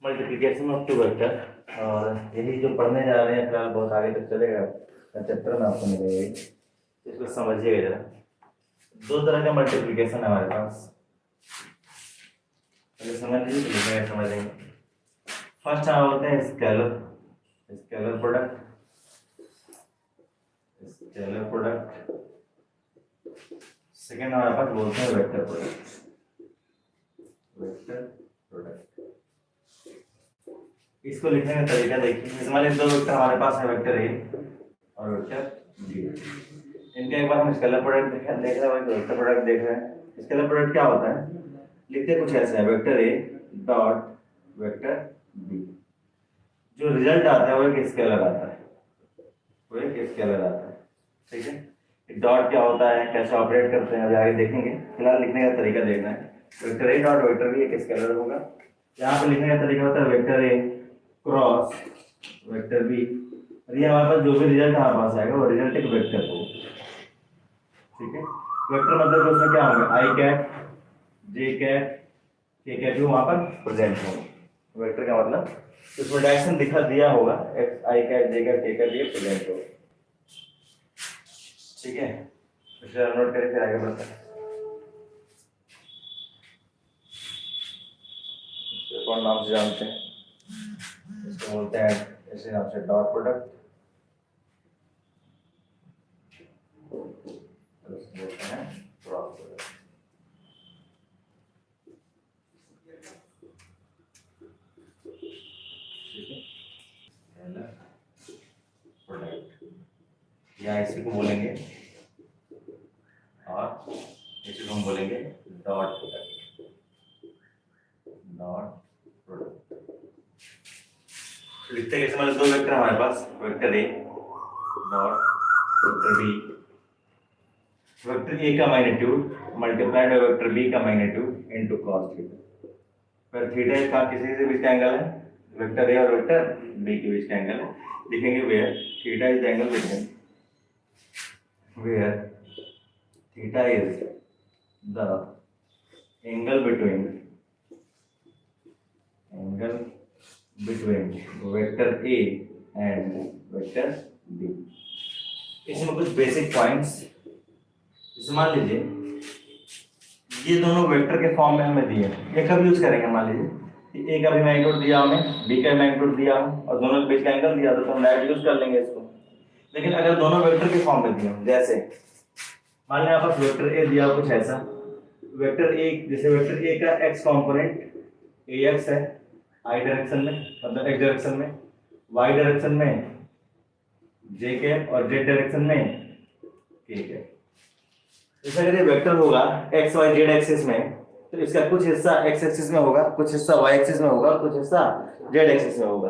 Multiplication of to vector. और यही जो पढ़ने जा रहे हैं फिलहाल बहुत आगे तक चलेगा, चैप्टर में आपको मिलेगा, इसको समझिएगा जरा। दो तरह का मल्टीप्लिकेशन है हमारे पास, अगर समझ लीजिए तो लिखेंगे, समझेंगे। फर्स्ट हमें बोलते हैं scalar, scalar product, scalar product. Second हमारे पास बोलते हैं वेक्टर प्रोडक्ट, वेक्टर प्रोडक्ट। इसको लिखने का तरीका देखिए। हमारे दो वेक्टर हमारे पास है, वेक्टर ए और वेक्टर बी। इनका एक बार हम स्केलर प्रोडक्ट देख रहे हैं, वेक्टर प्रोडक्ट देख रहे हैं। स्केलर प्रोडक्ट क्या होता है, लिखते कुछ ऐसे हैं, vector A dot vector B. जो रिजल्ट आता है वो एक स्केलर आता है, वो एक स्केलर आता है, ठीक है। डॉट क्या होता है, कैसे ऑपरेट करते हैं अभी आगे देखेंगे, फिलहाल लिखने का तरीका देखना है। Vector A dot vector B एक स्केलर होगा। यहाँ पे लिखने का तरीका होता है vector A cross vector B, और ये हमारे पास जो भी रिजल्ट हमारे पास आएगा वो रिजल्ट एक वेक्टर होगा, ठीक है। वेक्टर मतलब उसमें क्या होगा, आई कैप जे कैप के कैप भी वहाँ पर प्रेजेंट होगा। वेक्टर का मतलब उसमें डायरेक्शन दिखा दिया होगा, एक्स आई कैप जे कैप के कैप ये प्रेजेंट होगा, ठीक है। इसे नोट करें, फिर आगे बढ़ते हैं। कौन नाम से जानते हैं, इसको बोलते हैं ऐसे नाम से डॉट प्रोडक्ट, बोलते हैं क्रॉस प्रोडक्ट, ठीक है। प्रोडक्ट या इसी को बोलेंगे, और इसी को हम बोलेंगे डॉट प्रोडक्ट, डॉट प्रोडक्ट। लिखते कैसे, मतलब दो वेक्टर हमारे पास, vector A dot vector B, vector A का magnitude multiplied by vector B का मैग्नीट्यूड इनटू cos थीटा। पर थीटा इसका किसी से बीच का एंगल है, वेक्टर ए और वेक्टर बी के बीच का एंगल है। लिखेंगे where theta is the angle between, where theta is the angle between, angle between vector A and vector B. इसमें कुछ बेसिक पॉइंट्स, जैसे मान लीजिए ये दोनों वेक्टर के फॉर्म में हमें दिए, ये कब यूज करेंगे, मान लीजिए कि ए का भी मैग्नीट्यूड दिया हमें, बी का मैग्नीट्यूड दिया हमें, और दोनों के बीच का एंगल दिया, तो हम डायरेक्ट यूज कर लेंगे इसको। लेकिन अगर दोनों वेक्टर के फॉर्म में दिए, जैसे मान लिया आपस वेक्टर ए दिया कुछ ऐसा, वेक्टर ए, जैसे वेक्टर ए का एक्स कंपोनेंट ए एक्स है आई डायरेक्शन में, मतलब एक्स डायरेक्शन में, वाई डायरेक्शन में जे कैप, और जेड डायरेक्शन में के कैप। जैसे अगर ये वेक्टर होगा एक्स वाई जेड एक्सिस में, तो इसका कुछ हिस्सा एक्स एक्सिस में होगा, कुछ हिस्सा वाई एक्सिस में होगा, कुछ हिस्सा जेड एक्सिस में होगा।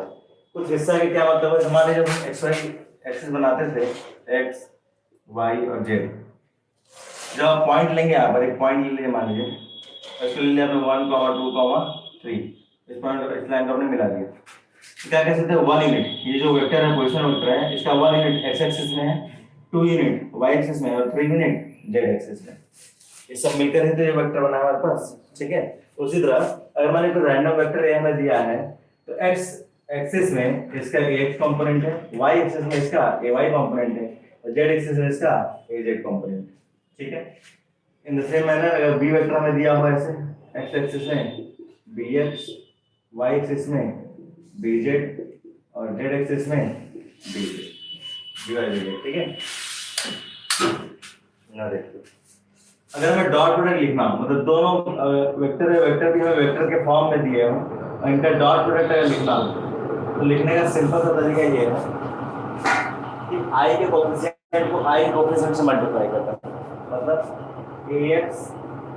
कुछ हिस्सा के क्या मतलब है, हमारे जब हम एक्स वाई एक्सिस बनाते थे, एक्स वाई और जेड, जब आप पॉइंट लेंगे यहाँ पर, एक पॉइंट ले लीजिए, मान लीजिए इसको ले लिया आपने 1, 2, 3, इस पॉइंट इस लाइन को आपने मिला दिया, तो क्या कह सकते हैं 1 यूनिट, ये जो वेक्टर है पोजीशन वेक्टर है, इसका 1 यूनिट एक्स एक्सिस में है, 2 यूनिट वाई एक्सिस में, और 3 यूनिट जेड एक्सिस में। ये सब मिलकर ही तो ये वेक्टर बना है हमारे पास, ठीक है। उसी तरह अगर मैंने कोई रैंडम वेक्टर ए हमें दिया है, तो एक्स एक्सिस में इसका एक्स कंपोनेंट है, वाई एक्सिस में इसका ए वाई कंपोनेंट है, और जेड एक्सिस में इसका ए जेड कंपोनेंट, ठीक है। इन द सेम मैनर अगर बी वेक्टर हमें दिया हुआ ऐसे, एक्स एक्सिस में बी एक्स, वाई एक्सिस में बी जेड, और जेड एक्सिस में बी जेड, ठीक है ना। देखो अगर हमें डॉट प्रोडक्ट लिखना, मतलब दोनों वेक्टर है, वेक्टर भी हमें वेक्टर के फॉर्म में दिए हैं, और इनका डॉट प्रोडक्ट अगर लिखना, तो लिखने का सिंपल सा तरीका ये है कि आई के कोएफिशिएंट को आई कोएफिशिएंट से मल्टीप्लाई करना, मतलब ax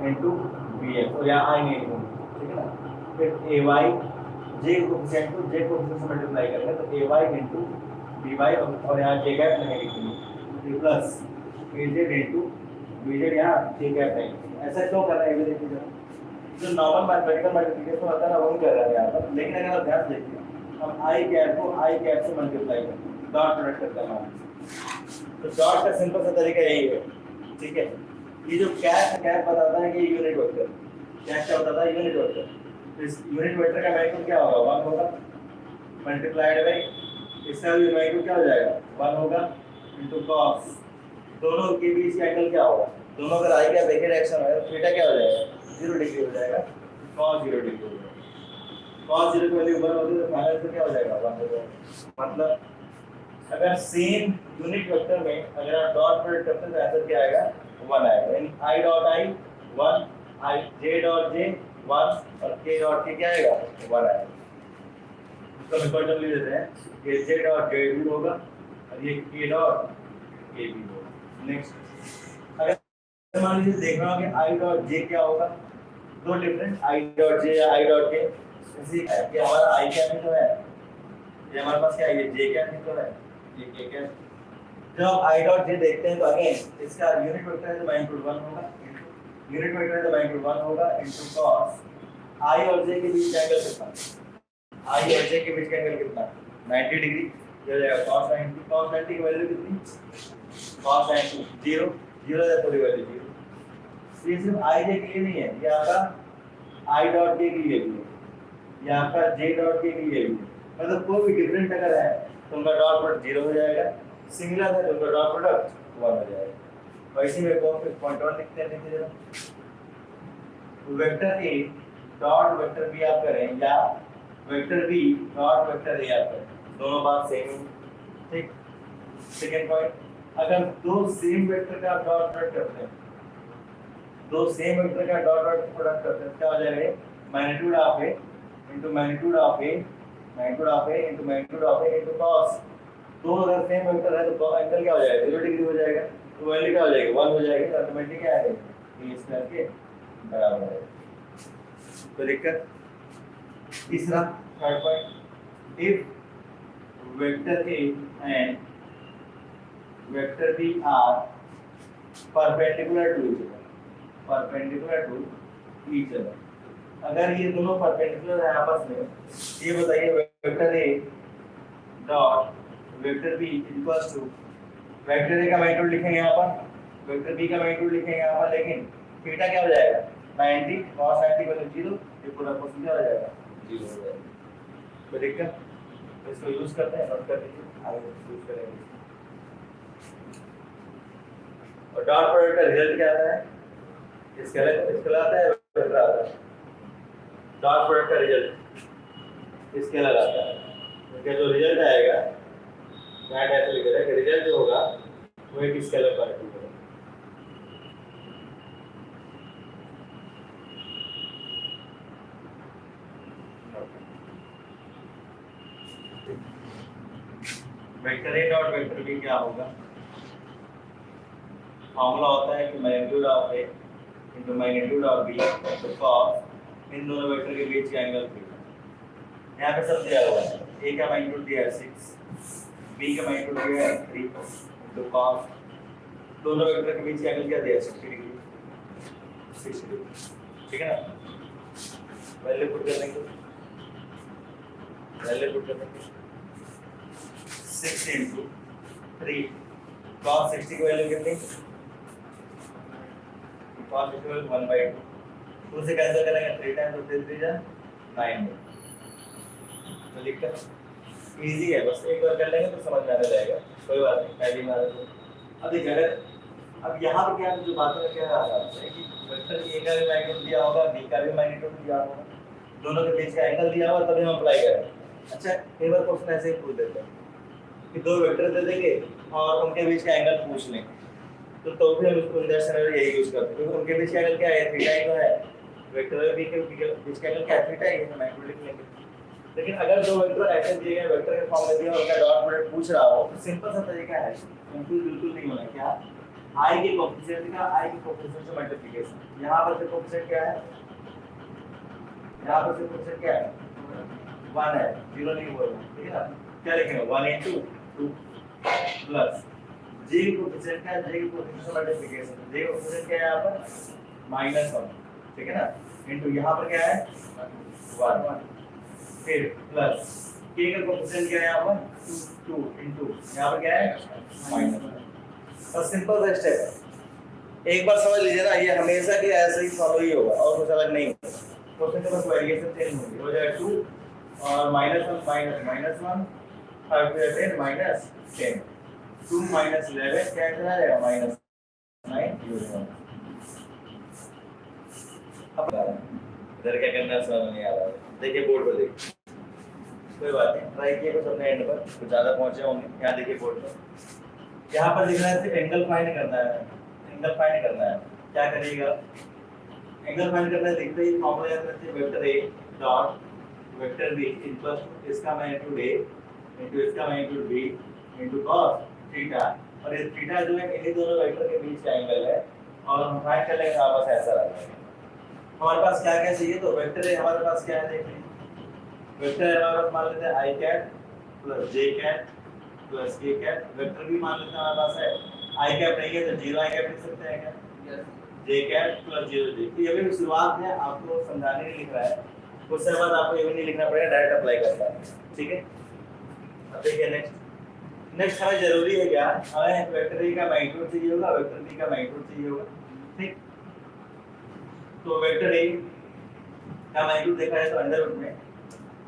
into bx, और यहाँ आई नहीं लिखूंगा, ठीक है ना। फिर ay j कोएफिशिएंट को j कोएफिशिएंट से मल्टीप्लाई करेंगे, तो ay into by, और यहाँ j कैप नहीं लिखेंगे, प्लस az into bz, यहाँ j कैप नहीं। ऐसा क्यों कर रहे हैं, ये देखिए जरा, जो नॉर्मल मैथमेटिकल मल्टीप्लिकेशन होता है ना वही कर रहे हैं यहाँ पर। लेकिन अगर आप ध्यान देखिए, हम आई कैप को आई कैप से मल्टीप्लाई करें, डॉट प्रोडक्ट करते हैं, तो डॉट का सिंपल सा तरीका यही है, ठीक है। ये जो कैप बताता है कि यूनिट वेक्टर, कैप क्या बताता है, यूनिट वेक्टर, इस यूनिट वेक्टर का मैग्नीट्यूड क्या होगा 1 होगा मल्टीप्लाइड बाय इसका भी मैग्नीट्यूड क्या हो जाएगा 1 होगा इनटू cos दोनों के बीच का एंगल क्या होगा दोनों अगर i का ब्रैकेट एक्शन है तो थीटा क्या हो जाएगा 0 डिग्री हो जाएगा cos 0 डिग्री हो जाएगा cos 0 की वैल्यू 1 होती है तो फाइनल से क्या हो जाएगा 1 हो जाएगा मतलब अगर सेम यूनिट वेक्टर में अगर आप डॉट प्रोडक्ट करते हैं तो आंसर क्या आएगा 1 आएगा यानी i dot i 1 i j dot j 1 और k डॉट k क्या आएगा 1 आएगा इसको रिकॉर्ड लिख देते हैं ये j डॉट j भी होगा और ये k डॉट k भी होगा नेक्स्ट अगर मान लीजिए देखना हो कि i डॉट j क्या होगा दो डिफरेंट i डॉट j या i डॉट k इसी कि हमारा i क्या तो है ये हमारे पास क्या है ये j क्या तो है ये k क्या जब आप i डॉट j देखते हैं तो अगेन इसका यूनिट वेक्टर है तो मैग्नीट्यूड 1 होगा यूनिट वेक्टर है तो मैग्नीट्यूड 1 होगा इनटू cos i और j के बीच का एंगल कितना i और j के बीच का एंगल कितना 90 डिग्री ये हो जाएगा cos 90 की वैल्यू कितनी cos 90 0 0 है पूरी वैल्यू 0 ये सिर्फ i j के लिए नहीं है ये आपका i डॉट j के लिए भी है ये आपका j डॉट k के लिए भी है मतलब कोई भी डिफरेंट अगर है तो उनका डॉट प्रोडक्ट 0 हो जाएगा सिमिलर है तो उनका डॉट प्रोडक्ट 1 हो जाएगा और इसी में पॉइंट 1 लिखते हैं देखिए जरा vector a dot vector b आप करें या vector b dot vector a आप करें दोनों बात सेम है ठीक सेकंड पॉइंट अगर दो सेम वेक्टर का डॉट प्रोडक्ट करते हैं दो सेम वेक्टर का डॉट प्रोडक्ट करते हैं क्या हो जाएगा magnitude of a into magnitude of a magnitude of a into magnitude of a into cos दो अगर सेम वेक्टर है तो एंगल क्या हो जाएगा 0 डिग्री हो जाएगा तो वैल्यू क्या हो जाएगी 1 हो जाएगी तो ऑटोमेटिक क्या है ये स्क्वायर के बराबर है तो दिक्कत तीसरा third point if vector a and vector b are perpendicular to each other अगर ये दोनों परपेंडिकुलर है आपस में ये बताइए vector a dot vector b equals to vector a का मैग्नीट्यूड लिखेंगे यहाँ पर वेक्टर b का मैग्नीट्यूड लिखेंगे यहाँ पर लेकिन थीटा क्या हो जाएगा 90 cos 90 बराबर 0 ये पूरा क्वेश्चन क्या हो जाएगा 0 हो जाएगा तो देखकर इसको यूज करते हैं नोट कर लीजिए आगे यूज करेंगे और डॉट प्रोडक्ट का रिजल्ट क्या आता है इसका आता है वेक्टर आता है डॉट प्रोडक्ट का रिजल्ट इसके लगाता है क्योंकि जो रिजल्ट आएगा दैट ऐसे लिख रहा है कि रिजल्ट जो होगा वो एक स्केलर क्वांटिटी होगा vector a dot vector b क्या होगा फॉर्मूला होता है कि magnitude of a into magnitude of b into cos इन दोनों वेक्टर के बीच का एंगल थीटा यहां पे सब दिया हुआ है a का मैग्नीट्यूड दिया है 6 b का मैग्नीट्यूड दिया है 3 इनटू cos दोनों वेक्टर के बीच का एंगल क्या दिया है 60 डिग्री 60 डिग्री ठीक है ना वैल्यू पुट कर देंगे वैल्यू पुट कर देंगे 6 into 3 cos 60 की वैल्यू कितनी cos 60 वैल्यू 1/2 2 से कैंसिल करेंगे 3 टाइम्स तो 3 जा 9 तो लिखकर इजी है बस एक बार कर लेंगे तो समझ में आने जाएगा कोई बात नहीं पहली बार अब देखिए अगर अब यहाँ पर क्या जो बात है क्या आ रहा है कि वेक्टर a का भी मैग्नीट्यूड दिया होगा b का भी मैग्नीट्यूड दिया होगा दोनों के बीच का एंगल दिया होगा तभी हम अप्लाई करें अच्छा एक बार क्वेश्चन ऐसे ही पूछ देते हैं कि दो वेक्टर दे देंगे और उनके बीच का एंगल पूछ लें तो भी हम उसको इंडक्शन में यही यूज करते हैं क्योंकि उनके बीच का एंगल क्या है थीटा ही तो है वेक्टर और b के बीच का एंगल क्या थीटा है ये मैग्नीट्यूड लिख लेंगे लेकिन अगर दो वेक्टर ऐसे दिए गए वेक्टर के फॉर्म में दिया और उनका डॉट प्रोडक्ट पूछ रहा हो तो सिंपल सा तरीका है कंफ्यूज बिल्कुल नहीं होना क्या i के कोएफिशिएंट का i के कोएफिशिएंट से मल्टीप्लिकेशन यहां पर से कोएफिशिएंट क्या है यहां पर से कोएफिशिएंट क्या है 1 है 0 नहीं बोलना ठीक है ना क्या लिखेंगे 1 into 2 प्लस j कोएफिशिएंट का j कोएफिशिएंट से मल्टीप्लिकेशन j कोएफिशिएंट क्या है यहां पर -1 ठीक है ना इनटू यहां पर क्या है 1 फिर प्लस k का कोएफिशिएंट क्या है यहां पर 2 इनटू यहां पर क्या है -1 और सिंपल सा स्टेप है एक बार समझ लीजिए ना ये हमेशा के ऐसे ही फॉलो ही होगा और कुछ अलग नहीं होगा क्वेश्चन के पास वेरिएशन चेंज होगी, हो जाएगा 2 और -1 -1 5 to 10 -10 2 -11 क्या चला जाएगा -9 अब इधर क्या करना है समझ नहीं आ रहा है। देखिए बोर्ड पर देखिए, कोई बात नहीं, ट्राई किए कुछ अपने एंड पर, कुछ ज़्यादा पहुंचे होंगे। यहाँ देखिए बोर्ड पर, यहाँ पर दिख रहा है सिर्फ एंगल फाइंड करना है, एंगल फाइंड करना है। क्या करिएगा, एंगल फाइंड करना है, देखते ही फॉर्मूला याद रखिए, vector A dot vector B equals to इसका मैग्नीट्यूड ए इनटू इसका magnitude B into cos theta, और ये थीटा जो है इन्हीं दोनों वेक्टर के बीच का एंगल है, और हम फाइंड कर लेंगे आपस ऐसा रहेगा। हमारे पास क्या क्या चाहिए, तो वेक्टर है हमारे पास क्या है, देखिए वेक्टर है हमारे पास, मान लेते हैं i cap plus j cap plus k cap, vector भी मान लेते हैं हमारे पास है, i कैट नहीं है तो 0 i कैट लिख सकते हैं क्या, j कैट प्लस 0 j। ये भी शुरुआत है, आपको समझाने नहीं लिख रहा है, उसके बाद आपको ये भी नहीं लिखना पड़ेगा, डायरेक्ट अप्लाई करता है, ठीक है। अब देखिए नेक्स्ट हमें जरूरी है क्या, हमें वेक्टर ए का मैग्नीट्यूड चाहिए होगा, वेक्टर बी का मैग्नीट्यूड चाहिए होगा, ठीक। तो वेक्टर ए का मैग्नीट्यूड देखा है तो अंडर रूट में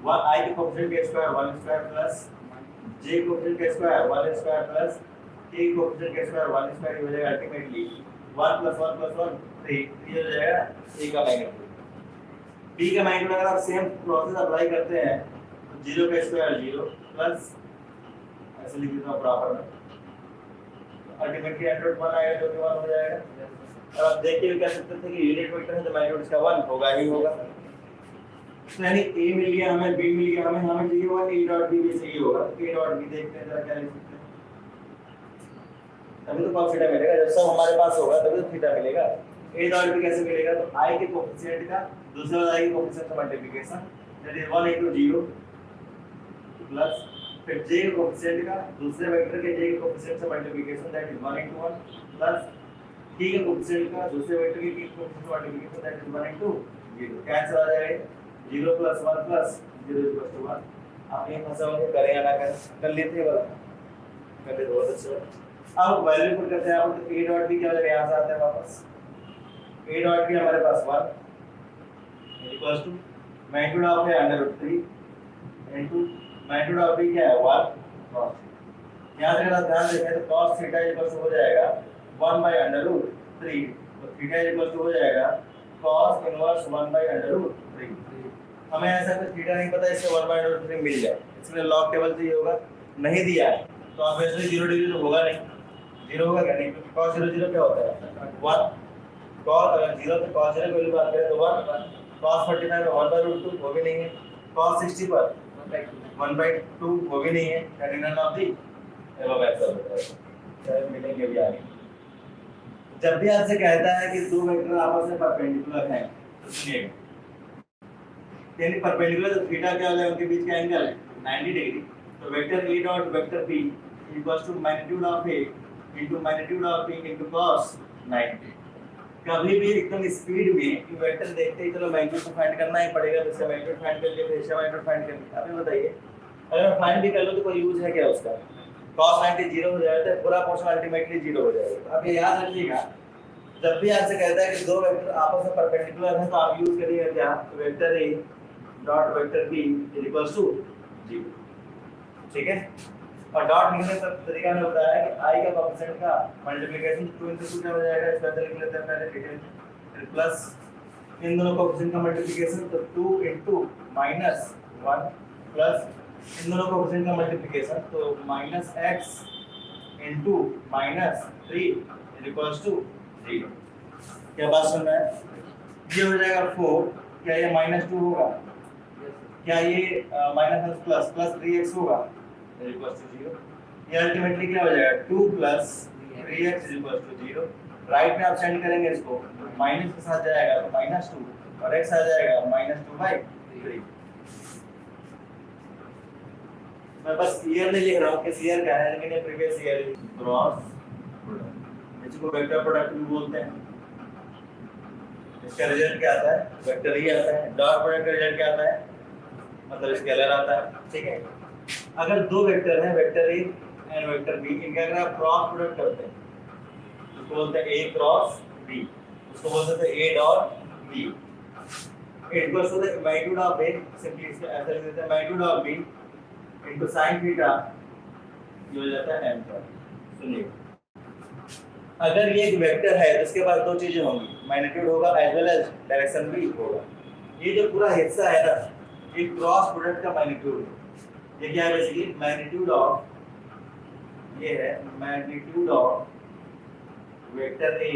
1 i के कोएफिशिएंट के square 1 square plus j coefficient के square 1 square plus k coefficient के स्क्वायर 1 स्क्वायर, हो जाएगा अल्टीमेटली 1 + 1 + 1 3, ये हो जाएगा a का मैग्नीट्यूड। b का मैग्नीट्यूड अगर आप सेम प्रोसेस अप्लाई करते हैं तो 0 का स्क्वायर 0 प्लस ऐसे लिख देता हूं प्रॉपर में, अल्टीमेटली अंडर रूट 1 आएगा जो कि 1 हो जाएगा। अब आप देख के भी कह सकते थे कि यूनिट वेक्टर है तो मैग्नीट्यूड इसका 1 होगा ही होगा, तो यानी a मिल गया हमें, b मिल गया हमें, हमें चाहिए होगा a डॉट b भी चाहिए होगा, a डॉट b देखते हैं जरा क्या लिख सकते हैं, तभी तो cos थीटा मिलेगा, जब सब हमारे पास होगा तभी तो थीटा मिलेगा। a डॉट b कैसे मिलेगा, तो i के कोएफिशिएंट का दूसरे वाले i के कोएफिशिएंट का मल्टीप्लिकेशन, दैट इज 1 * 0 प्लस फिर j के कोएफिशिएंट का दूसरे वेक्टर के j के कोएफिशिएंट से multiplication, that is 1 * 1 plus k के कोएफिशिएंट का दूसरे वेक्टर के k कोएफिशिएंट से मल्टीप्लिकेशन, दैट इज 1 * 0, कैंसिल आ जाएगा 0 + 1 + 0 = 1। आप ये फंसा होंगे, करें या ना करें, कर लेते हैं वाला, कर लेते बहुत अच्छा। अब वैल्यू पुट करते हैं, आप तो a डॉट b क्या हो जाएगा, यहाँ से आते हैं वापस, a डॉट b हमारे पास 1 इक्वल्स टू मैग्नीट्यूड ऑफ है √3 इनटू मैग्नीट्यूड ऑफ b क्या है 1 cos। यहाँ से अगर आप ध्यान देखें तो cos थीटा इक्वल्स हो जाएगा 1/√3, तो थीटा इक्वल्स हो जाएगा cos इनवर्स 1/√3। हमें ऐसा कुछ थीटा नहीं पता, इससे 1/√3 मिल जाए, इसमें लॉग टेबल चाहिए होगा, नहीं दिया है तो ऑब्वियसली 0 डिग्री तो होगा नहीं, 0 होगा क्या, नहीं, क्योंकि cos 0 0 क्या होता है 1, cos अगर 0 से cos 0 की वैल्यू बात करें तो 1, cos 45 में 1/√2 वो भी नहीं है, cos 60 पर 1/2 वो भी नहीं है, टर्मिनल ऑफ दी एबव ऐसा होता है, चलो मिलेंगे भी आगे। जब भी आपसे कहता है कि दो वेक्टर आपस में परपेंडिकुलर हैं तो सुनिएगा, यानी परपेंडिकुलर तो थीटा क्या हो जाएगा, उनके बीच का एंगल 90 डिग्री, तो vector a dot vector b equals to magnitude of a into magnitude of b into cos 90। कभी भी एकदम स्पीड में कि वेक्टर देखते ही चलो मैग्नीट्यूड को फाइंड करना ही पड़ेगा, तो इसका मैग्नीट्यूड फाइंड कर लिए, फिर इसका मैग्नीट्यूड फाइंड कर लिया। आप बताइए अगर फाइंड भी कर लो तो कोई यूज है क्या उसका, cos 90 0 हो जाएगा तो पूरा पोर्शन अल्टीमेटली 0 हो जाएगा। अब ये याद रखिएगा, जब भी आपसे कहता है कि दो वेक्टर आपस में परपेंडिकुलर हैं तो आप यूज करिएगा क्या, vector a dot vector b equals to 0, ठीक है। और डॉट लिखने का तरीका में होता है कि i का कोएफिशिएंट का मल्टीप्लिकेशन 2 * 2 क्या हो जाएगा, इसका लिख लेते हैं पहले, ठीक है, फिर प्लस इन दोनों कोएफिशिएंट का मल्टीप्लिकेशन तो 2 * -1 प्लस इन दोनों कोएफिशिएंट का मल्टीप्लिकेशन तो -x * -3 इक्वल्स टू 0। क्या बात सुन रहे हैं, ये हो जाएगा 4, क्या ये -2 होगा, क्या ये -1 प्लस 3x होगा इक्वल्स टू 0, ये अल्टीमेटली क्या हो जाएगा 2 + 3x इक्वल्स टू 0। राइट में आप सेंड करेंगे इसको, माइनस के साथ जाएगा तो -2 और x आ जाएगा -2/3। मैं बस ईयर नहीं लिख रहा हूँ किस ईयर का है, लेकिन ये प्रीवियस ईयर क्रॉस प्रोडक्ट, इसको वेक्टर प्रोडक्ट भी बोलते हैं। इसका रिजल्ट क्या आता है, वेक्टर ही आता है। डॉट प्रोडक्ट का रिजल्ट क्या आता है, मतलब स्केलर आता है, ठीक है। अगर दो वेक्टर हैं, vector A and vector B, इनका अगर आप क्रॉस प्रोडक्ट करते हैं तो बोलते हैं a क्रॉस b, उसको बोलते हैं a dot b। It equals to the magnitude of A, simply इसका ऐसा लिख देते हैं magnitude of B into sin theta, ये हो जाता है m पर। सुनिए, अगर ये एक वेक्टर है तो इसके पास दो चीजें होंगी, मैग्नीट्यूड होगा एज वेल एज डायरेक्शन भी होगा। ये जो पूरा हिस्सा है ना, ये क्रॉस प्रोडक्ट का मैग्नीट्यूड है। ये क्या है बेसिकली मैग्नीट्यूड ऑफ, ये है magnitude of vector A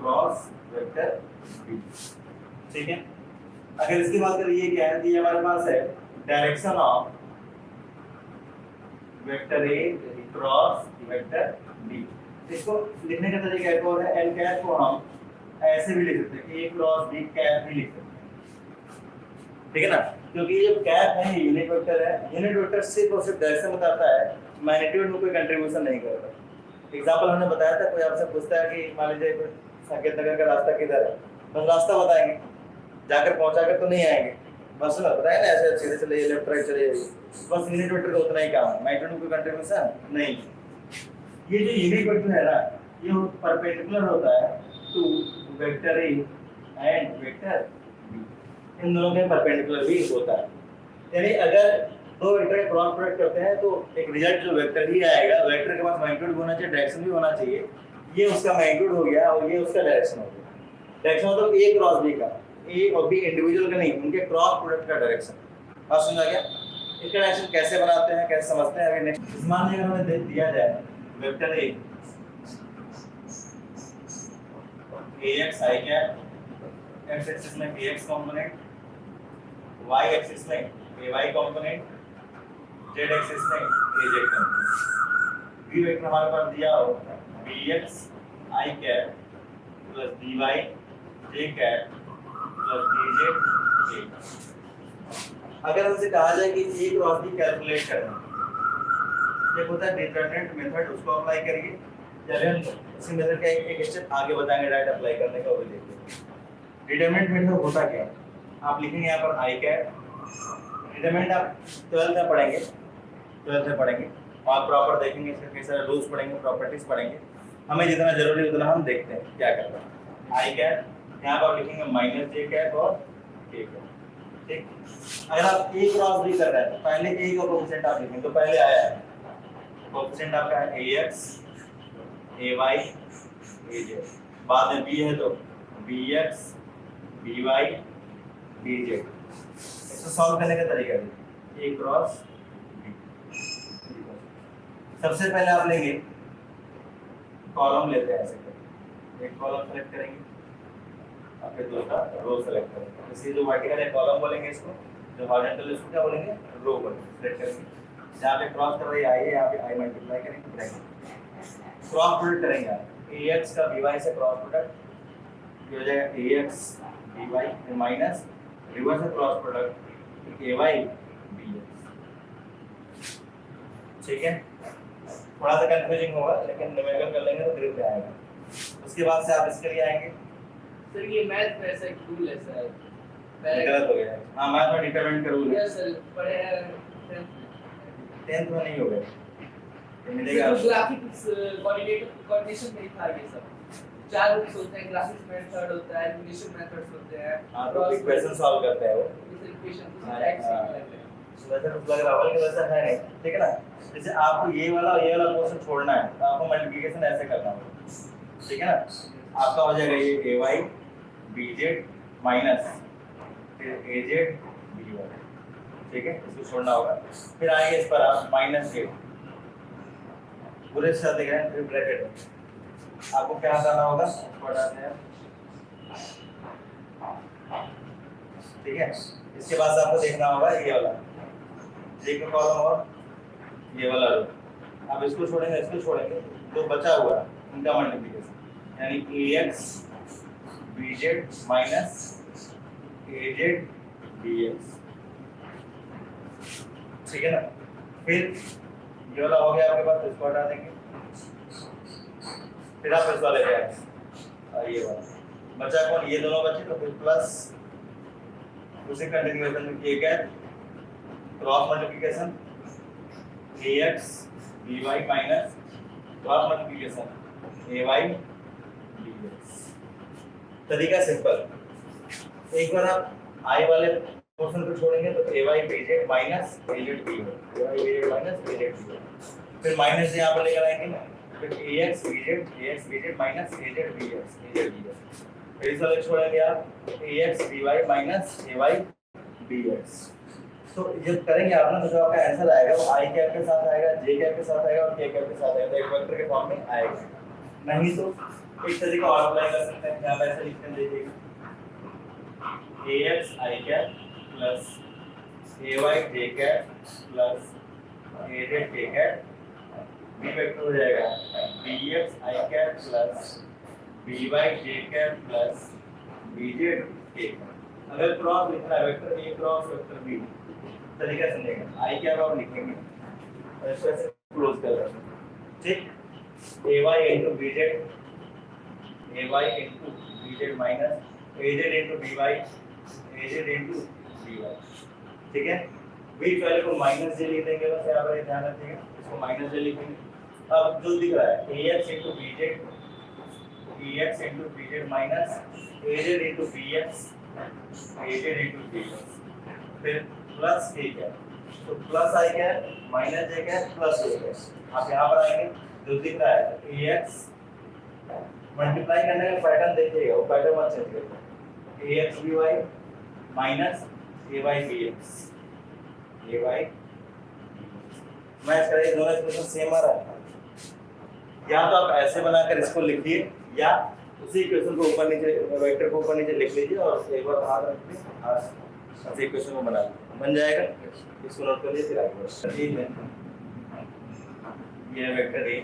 cross vector B, ठीक है। अगर इसकी बात करें ये क्या है, ये हमारे पास है direction of vector A cross vector B. इसको लिखने का तरीका एक और है, एल कैप को हम ऐसे भी लिख सकते हैं, ए क्रॉस बी कैप भी लिख सकते हैं, ठीक है ना, क्योंकि ये जो कैप है ये यूनिट वेक्टर है। यूनिट वेक्टर सिर्फ और सिर्फ डायरेक्शन बताता है, मैग्नीट्यूड में कोई कंट्रीब्यूशन नहीं करता। एग्जांपल हमने बताया था, कोई आपसे पूछता है कि मान लीजिए संकेत नगर का रास्ता किधर है, बस रास्ता बताएंगे, जाकर पहुंचाकर तो नहीं आएंगे, बस ना बताया ना ऐसे सीधे चले लेफ्ट राइट चले, बस यूनिट वेक्टर का उतना ही काम है, मैग्नीट्यूड में कोई कंट्रीब्यूशन नहीं। ये जो यूनिट वेक्टर है ना, ये परपेंडिकुलर होता है to vector A and vector B, इन दोनों के परपेंडिकुलर भी होता है। यानी अगर दो वेक्टर का क्रॉस प्रोडक्ट करते हैं तो एक रिजल्ट जो वेक्टर ही आएगा, वेक्टर के पास मैग्नीट्यूड भी होना चाहिए, डायरेक्शन भी होना चाहिए। ये उसका मैग्नीट्यूड हो गया और ये उसका डायरेक्शन हो गया। डायरेक्शन मतलब ए क्रॉस बी का, ए और बी इंडिविजुअल का नहीं, उनके क्रॉस प्रोडक्ट का डायरेक्शन। बात समझ आ गया? इसका डायरेक्शन कैसे बनाते हैं, कैसे समझते हैं, अभी नेक्स्ट। मान लीजिए हमें दे दिया जाए vector A ax i cap, x axis में ax कंपोनेंट, y एक्सिस में ay कंपोनेंट, z एक्सिस में az कंपोनेंट। b वेक्टर हमारे पास दिया हो bx i cap plus by j cap plus bz j। अगर हमसे कहा जाए कि a क्रॉस b कैलकुलेट करना, एक होता है डिटरमिनेंट मेथड, उसको अप्लाई करिए। चलिए हम इसी मेथड का एक स्टेप आगे बताएंगे, डायरेक्ट अप्लाई करने का, वो देखिए। डिटरमिनेंट मेथड होता क्या है, आप लिखेंगे यहाँ पर आई कैप। डिटरमिनेंट आप 12th में पढ़ेंगे, 12th में पढ़ेंगे और प्रॉपर देखेंगे, इसके कई सारे रूल्स पढ़ेंगे, प्रॉपर्टीज पढ़ेंगे, हमें जितना जरूरी है उतना हम देखते हैं क्या करना है। आई कैप यहाँ पर लिखेंगे माइनस जे कैप और के कैप, ठीक। अगर आप ए क्रॉस बी कर रहे हैं तो पहले ए का कोएफिशिएंट आप लिखेंगे, तो पहले आया है कोएफिशिएंट आपका है ax ay az, बाद में b है तो bx by bz। इसको सॉल्व करने का तरीका है a क्रॉस b। सबसे पहले आप लेंगे कॉलम, लेते हैं ऐसे करके, एक कॉलम सेलेक्ट करेंगे और फिर दूसरा रो सेलेक्ट करेंगे। इसी जो वर्टिकल है कॉलम बोलेंगे इसको, जो हॉरिजॉन्टल इसको क्या बोलेंगे, रो बोलेंगे। सेलेक्ट करेंगे, जहाँ पे क्रॉस कर रही है आई है, यहाँ पे आई मल्टीप्लाई करेंगे, क्रॉस प्रोडक्ट करेंगे आप ax का by से क्रॉस प्रोडक्ट ये हो जाएगा ax by माइनस रिवर्स से क्रॉस प्रोडक्ट ay bx, ठीक है। थोड़ा सा कंफ्यूजिंग होगा लेकिन न्यूमेरिकल कर लेंगे तो ग्रिप पे आएगा। उसके बाद से आप इसके लिए आएंगे, सर ये मैथ में ऐसा एक रूल है सर, गलत हो गया है। हाँ, मैथ में डिटरमिनेंट का रूल है सर, पढ़े हैं 10th में नहीं हो गया, ये मिलेगा ग्राफिक्स क्वांटिटेटिव कोऑर्डिनेशन में था ये सब। 4 रूल्स होते हैं, ग्राफिक्स मेथड होता है, एलिमिनेशन मेथड्स होते हैं, हाँ, तो इक्वेशन सॉल्व करते हैं वो, इक्वेशन हाँ, एक्स वैसे कुछ लग रहा है कि वैसा है नहीं, ठीक है ना। जैसे आपको ये वाला पोर्शन छोड़ना है तो आपको मल्टीप्लिकेशन ऐसे करना होगा, ठीक है ना। आपका हो जाएगा ये ay bz माइनस फिर az by, ठीक है, इसको छोड़ना होगा। फिर आएंगे इस पर आप माइनस के पूरे साथ देख रहे हैं, फिर ब्रैकेट में आपको क्या करना होगा, हटाते हैं, ठीक है। इसके बाद आपको देखना होगा ये वाला एक कॉलम और ये वाला रो, अब इसको छोड़ेंगे, इसको छोड़ेंगे, तो बचा हुआ उनका मल्टीप्लिकेशन, यानी ax bz minus az bx, ठीक है ना। फिर ये वाला हो गया आपके पास, इसको हटा देंगे, फिर आप इस वाले पे और ये वाला बचा कौन, ये दोनों बचे, तो फिर प्लस उसी कंटिन्यूएशन में के cap cross multiplication ax by minus cross multiplication ay bx। तरीका सिंपल। एक बार आप आई वाले पोर्शन को छोड़ेंगे तो ए वाई बी जेड माइनस ए जेड बी ए वाई बी जेड माइनस ए जेड बी, फिर माइनस यहाँ पर लेकर आएंगे ना, फिर ए एक्स बी जेड माइनस ए जेड बी एक्स, फिर इस वाले छोड़ेंगे आप ए एक्स बी वाई माइनस ए वाई बी एक्स। तो जब करेंगे आप ना तो जो आपका आंसर आएगा वो आई कैप के साथ आएगा, जे कैप के साथ आएगा और के कैप के साथ आएगा, तो एक वेक्टर के फॉर्म में आएगा। नहीं तो एक तरीका और अप्लाई कर सकते हैं, यहाँ पे ऐसे लिखते हैं, देखिएगा ax I cap plus ay j cap plus az k cap, b vector हो जाएगा bx I cap plus by j cap plus bz k cap. अगर क्रॉस लिखना है vector a cross vector b, तरीका समझेगा, आई कैप आप लिखेंगे और इसको ऐसे क्लोज कर रहे हैं, ठीक, ay into bz minus az into by az into by, ठीक है। बीच वाले को माइनस जे लिख देंगे, बस यहाँ पर ध्यान रखिएगा, इसको माइनस जे लिखेंगे। अब जो दिख रहा है ax into bz minus az into bx az into bx, फिर प्लस k क्या, तो प्लस आई क्या माइनस जे क्या प्लस जे क्या। आप यहाँ पर आएंगे जो दिख रहा है ax मल्टीप्लाई करने का पैटर्न देखिएगा, वो पैटर्न मत चेंज करिए, ax by minus ay bx ay match करें, दोनों इक्वेशन सेम आ रहा है। या तो आप ऐसे बनाकर इसको लिखिए या उसी इक्वेशन को ऊपर नीचे वेक्टर को ऊपर नीचे लिख लीजिए और एक बार हाथ रख लीजिए, ऐसे इक्वेशन को बना लीजिए, बन जाएगा। इसको नोट कर लीजिए, फिर आगे ये वेक्टर ए,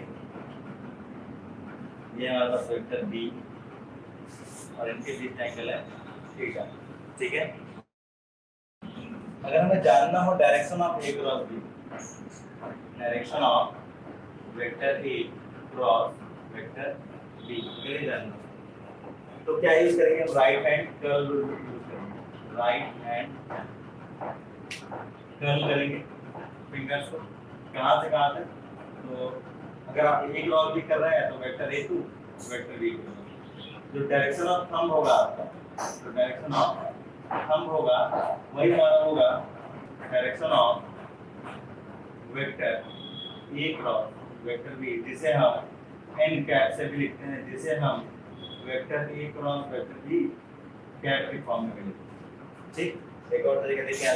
ये हमारे पास वेक्टर बी और इनके बीच एंगल है थीटा, ठीक है। अगर हमें जानना हो direction of A cross B, direction of vector A cross vector B ये जानना, तो क्या यूज करेंगे, राइट हैंड कर्ल यूज करेंगे, राइट हैंड कर्ल करेंगे फिंगर्स को, कहाँ से कहाँ तक, तो अगर आप ए क्रॉस बी कर रहे हैं तो vector A to vector B, जो डायरेक्शन ऑफ थंब होगा आपका, तो डायरेक्शन ऑफ थंब होगा वही हमारा होगा direction of vector A cross vector B, जिसे हम एन कैप से भी लिखते हैं, जिसे हम vector A cross vector B cap के फॉर्म में लिखते हैं, ठीक। एक और तरीका देखिए,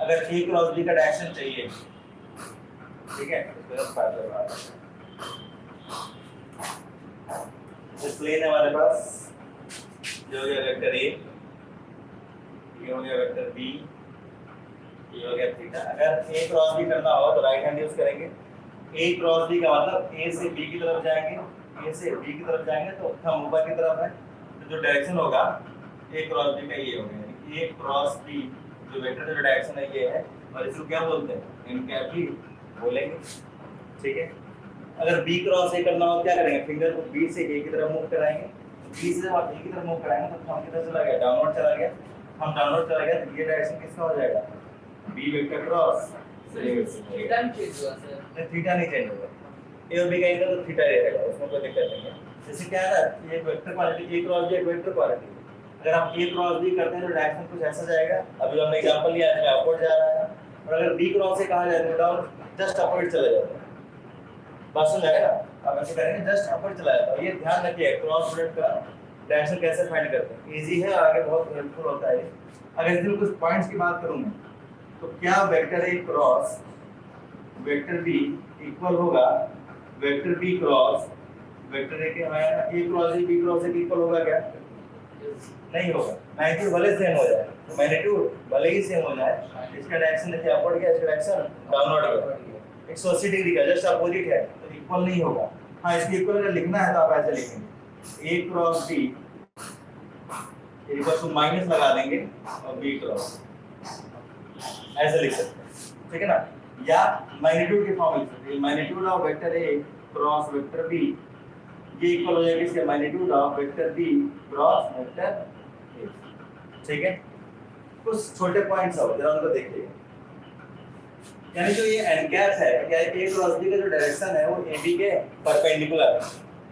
अगर ए क्रॉस बी का डायरेक्शन चाहिए, ठीक है, तो फायदा इस प्लेन है हमारे पास, जो हो गया वेक्टर ए, ये हो गया वेक्टर बी, ये हो गया थीटा। अगर ए क्रॉस बी करना हो तो राइट हैंड यूज करेंगे। ए क्रॉस बी का मतलब ए से बी की तरफ जाएंगे, ए से बी की तरफ जाएंगे तो थंब ऊपर की तरफ है, तो जो डायरेक्शन होगा ए क्रॉस बी का ये हो गया, ए क्रॉस बी जो वेक्टर का डायरेक्शन है ये है, और इसको क्या बोलते हैं, एन कैप भी बोलेंगे, ठीक है। अगर बी क्रॉस ए करना हो क्या करेंगे, फिंगर को बी से ए की तरफ मूव कराएंगे, बी से जब आप ए की तरफ मूव कराएंगे तो थंब किधर चला गया, डाउनवर्ड चला गया, हम डाउनवर्ड चला गया तो ये डायरेक्शन किसका हो जाएगा, बी वेक्टर क्रॉस थीटा नहीं चेंज हुआ सर, थीटा नहीं चेंज होगा, ए और बी का एंगल तो थीटा रहेगा, उसमें कोई दिक्कत नहीं है। जैसे क्या है ना, ये वेक्टर क्वांटिटी ए क्रॉस बी एक वेक्टर क्वांटिटी, अगर आप ए क्रॉस बी करते हैं तो डायरेक्शन कुछ ऐसा जाएगा, अभी हमने एग्जांपल लिया है अपवर्ड जा रहा है, और अगर बी क्रॉस से कहा जाए तो डाउन जस्ट अपवर्ड चला जाता है, बात समझ आएगा, आप ऐसे करेंगे जस्ट अपवर्ड चला जाता है। ये ध्यान रखिए क्रॉस प्रोडक्ट का डायरेक्शन कैसे फाइंड करते हैं, इजी है और आगे बहुत हेल्पफुल होता है। अगर इसमें कुछ पॉइंट्स की बात करूं मैं, तो क्या vector A cross vector B equal होगा vector B cross vector A के, A cross B cross A equal होगा क्या, नहीं होगा, मैग्नीट्यूड भले सेम हो जाए, तो मैग्नीट्यूड भले ही सेम हो जाए, इसका डायरेक्शन देखिए अपवर्ड गया, इसका डायरेक्शन डाउनवर्ड गया, 180 डिग्री का जस्ट अपोजिट है, तो इक्वल नहीं होगा। हाँ, इसको इक्वल अगर लिखना है तो आप ऐसे लिखेंगे, A cross B equal to minus लगा देंगे और बी क्रॉस, ऐसे लिख सकते हैं, ठीक है ना। या मैग्नीट्यूड के फॉर्म में magnitude of vector A cross vector B ये इक्वल हो जाएगा इसके magnitude of vector B cross vector A, ठीक है। कुछ छोटे पॉइंट्स हो जरा उनको देखिए, यानी जो ये एन कैप है, क्या ए क्रॉस बी का जो डायरेक्शन है वो ए बी के परपेंडिकुलर है,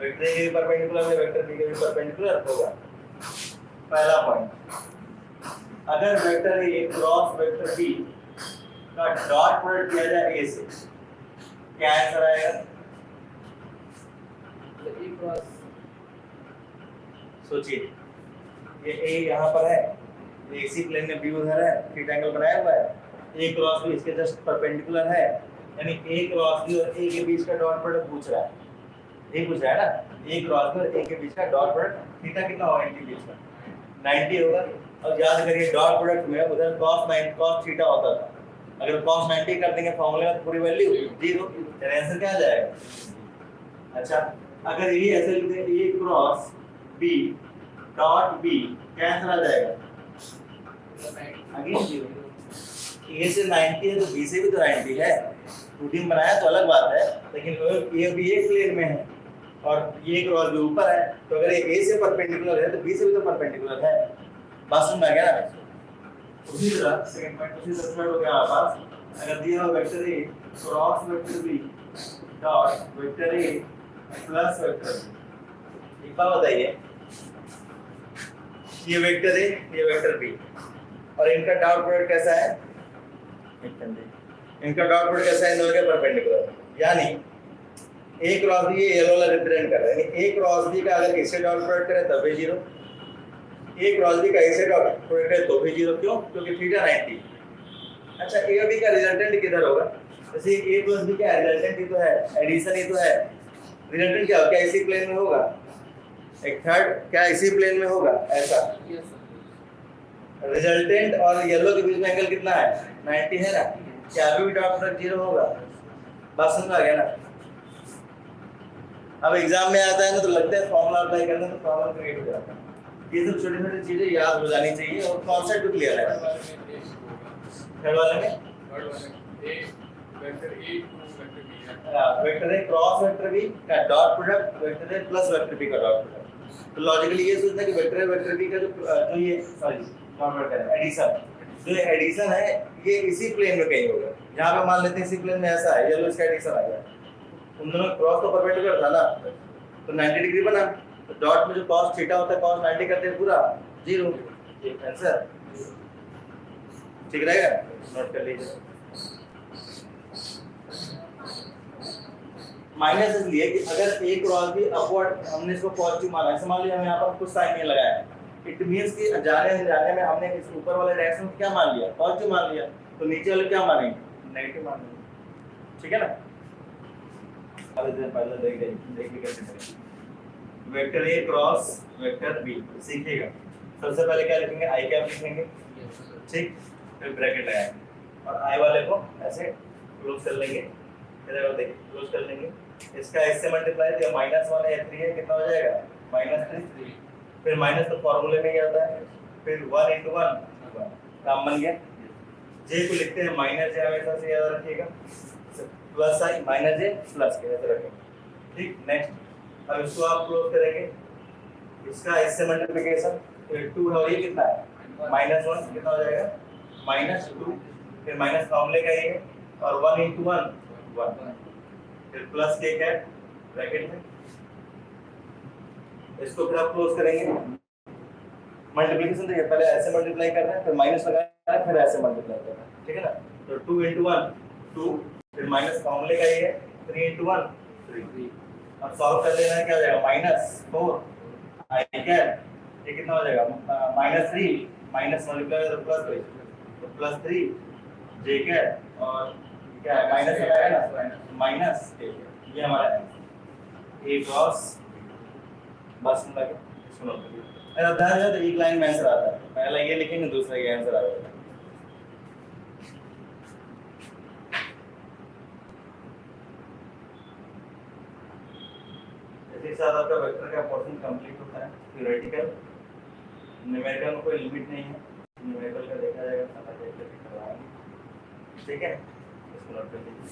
वेक्टर ए के परपेंडिकुलर है, वेक्टर बी के भी परपेंडिकुलर होगा, पहला पॉइंट। अगर vector A cross vector B का डॉट प्रोडक्ट किया जाए ए से, क्या आंसर आएगा? तो ए क्रॉस सोचिए, ये ए यहाँ पर है, इसी प्लेन में बी उधर है, थीटा एंगल बनाया हुआ है, ए क्रॉस बी इसके जस्ट परपेंडिकुलर है, यानी ए क्रॉस बी और ए के बीच का डॉट प्रोडक्ट पूछ रहा है, ये पूछ रहा है ना, ए क्रॉस बी और ए के बीच का डॉट प्रोडक्ट थीटा कितना होगा इनके बीच में? 90 होगा। और याद करिए डॉट प्रोडक्ट में उधर cos थीटा होता था, अगर cos 90 कर देंगे फॉर्मूले में तो पूरी वैल्यू 0, आंसर क्या आ जाएगा? अच्छा, अगर ये ऐसे लिख दें ए क्रॉस बी डॉट बी, क्या आंसर आ जाएगा? अगेन 0। ए से 90 है तो बी से भी तो 90 है, रूटीन बनाया तो अलग बात है, लेकिन ए बी एक प्लेन में है और ये क्रॉस भी ऊपर है, तो अगर ये ए से परपेंडिकुलर है तो बी से भी तो परपेंडिकुलर है। बात समझ में आ गया ना? उसी तरह सेकंड पॉइंट उसी तरह थर्ड हो गया हमारे पास, अगर दिया हो vector A cross vector B dot vector A plus vector B, एक बात बताइए, ये वेक्टर ए ये वेक्टर बी और इनका डॉट प्रोडक्ट कैसा है? इनका डॉट प्रोडक्ट कैसा है? इन दोनों के परपेंडिकुलर, यानी ए क्रॉस बी ये येलो वाला रिप्रेजेंट कर रहा है, यानी ए क्रॉस बी का अगर इससे डॉट प्रोडक्ट करें तब भी 0, ए क्रॉस बी का इससे डॉट प्रोडक्ट करें तो भी 0, क्यों? क्योंकि थीटा 90। अच्छा, ए और बी का रिजल्टेंट किधर होगा? जैसे ए प्लस बी का रिजल्टेंट ही तो है, एडिशन ही तो है, रिजल्टेंट क्या होगा? क्या इसी प्लेन में होगा? एक थर्ड क्या इसी प्लेन में होगा? ऐसा रिजल्टेंट और येलो के बीच में एंगल कितना है? 90 है ना, क्या अभी भी डॉट प्रोडक्ट 0 होगा? बात समझ आ गया ना? अब एग्जाम में आता है ना तो लगता है फॉर्मूला अप्लाई करना तो प्रॉब्लम क्रिएट हो जाता है। ये सब छोटी छोटी चीजें याद हो जानी चाहिए और कॉन्सेप्ट भी क्लियर है। थर्ड वाले में vector A cross vector B का dot product vector A plus vector B का डॉट प्रोडक्ट, तो लॉजिकली ये सोचना कि वेक्टर ए वेक्टर बी का जो ये सॉरी डॉट प्रोडक्ट है एडिशन, जो एडिशन है ये इसी प्लेन में कहीं होगा, यहाँ पे मान लेते हैं इसी प्लेन में ऐसा है, ये लो इसका एडिशन आ गया, उन दोनों क्रॉस तो परपेंडिकुलर था ना, तो 90 डिग्री बना, तो डॉट में जो cos थीटा होता है cos 90 करते हैं पूरा 0, ये आंसर ठीक रहेगा, नोट कर लीजिए। माइनस इसलिए कि अगर ए क्रॉस भी अपवर्ड हमने इसको पॉजिटिव माना है, मान लिया हम यहाँ पर कुछ साइन नहीं लगाया है, इट मींस कि जाने अनजाने में हमने इस ऊपर वाले डायरेक्शन में क्या मान लिया? पॉजिटिव मान लिया, तो नीचे वाले क्या मानेंगे? नेगेटिव मान लेंगे, ठीक है ना? अब इधर पहले देख के कैसे करेंगे। Vector A cross vector B सीखिएगा, सबसे पहले क्या लिखेंगे? आई कैप लिखेंगे, ठीक, फिर ब्रैकेट लगाएंगे और आई वाले को ऐसे क्लोज कर लेंगे, इधर देखिए क्लोज कर लेंगे, इसका इससे मल्टीप्लाई दिया -1 है 3 है, कितना हो जाएगा? -3, फिर माइनस तो फॉर्मूले में ही आता है, फिर 1 × 1 काम बन गया। जे को लिखते हैं माइनस जे, हमेशा से याद रखिएगा, प्लस आई माइनस जे प्लस के ऐसे रखेंगे, ठीक। नेक्स्ट अब इसको आप क्लोज करेंगे, इसका इससे मल्टीप्लिकेशन, फिर 2 है और ये कितना है? -1, कितना हो जाएगा? -2, फिर माइनस फॉर्मूले का ये है और 1 × 1 फिर प्लस के कैप ब्रैकेट में, इसको फिर आप क्लोज करेंगे। मल्टीप्लिकेशन देखिए, पहले ऐसे मल्टीप्लाई कर रहे हैं, फिर माइनस लगाना है, फिर ऐसे मल्टीप्लाई कर रहे हैं, ठीक है ना? तो 2 × 1 2, फिर माइनस फॉर्मूले का ये है 3 × 1 3, अब सॉल्व कर लेना है, क्या हो जाएगा? -4 आई कैप, ये कितना हो जाएगा? -3 माइनस मल्टीप्लाई तो प्लस 3, तो +3 जे कैप और क्या है? माइनस लगाया ना, माइनस ये हमारा ए क्रॉस, बस लगे सुनो, अगर ध्यान है तो एक लाइन में आंसर आता है, पहला ये लिखेंगे दूसरा ये आंसर आ जाएगा। इसी के साथ आपका वेक्टर का पोर्शन कंप्लीट होता है। थ्योरेटिकल न्यूमेरिकल में कोई लिमिट नहीं है, न्यूमेरिकल का देखा जाएगा, सारा चैप्टर करवाएंगे, ठीक है? इसको नोट कर लीजिए।